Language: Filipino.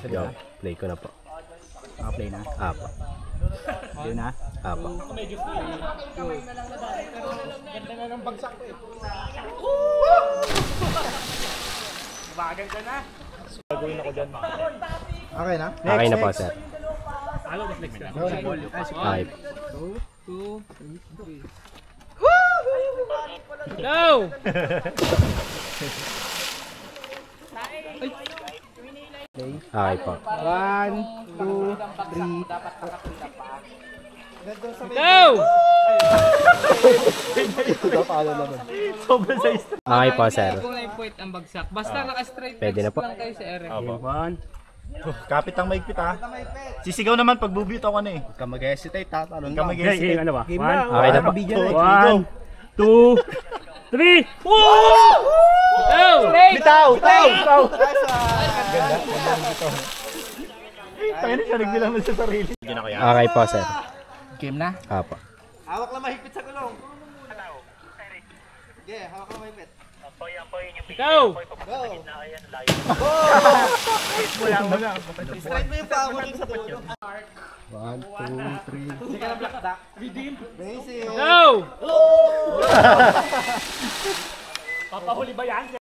Yo, play ko na po. Play na? Apo. Play na? Apo. Medyo kamay na lang nadali, pero ganda na ng bagsak ko eh. Bagan ka na. Gagawin ako dyan. Okay na? Okay na po, sir. Ano mas next na? Okay. 2, 3. Go! Okay po. 1, 2, 3. Go! Sobrang size. Okay po, sir. Kung na-point ang bagsak, basta naka-straight Pwede na po. lang kayo sa ere. Kapit ang maigpit ha. Sisigaw naman pag bubit ako na eh. Huwag ka mag-hesitate ha. Huwag ka mag-hesitate. Ano ba? Game One. na. Okay na po. 1, 2, 3. Go! Bitaw! Bitaw! Ganda. Ganda ng bitaw. Tayo na siya nagbilang mo sa sarili. Okay po, sir. Game na? Apo. Hawak lang mahigpit sa gulong. Sige, hawak lang mahigpit. Go! Straight mo yung paa mo dun sa dulo. 1, 2, 3. Hindi ka na black duck. Basic. Go! Papahuli ba yan?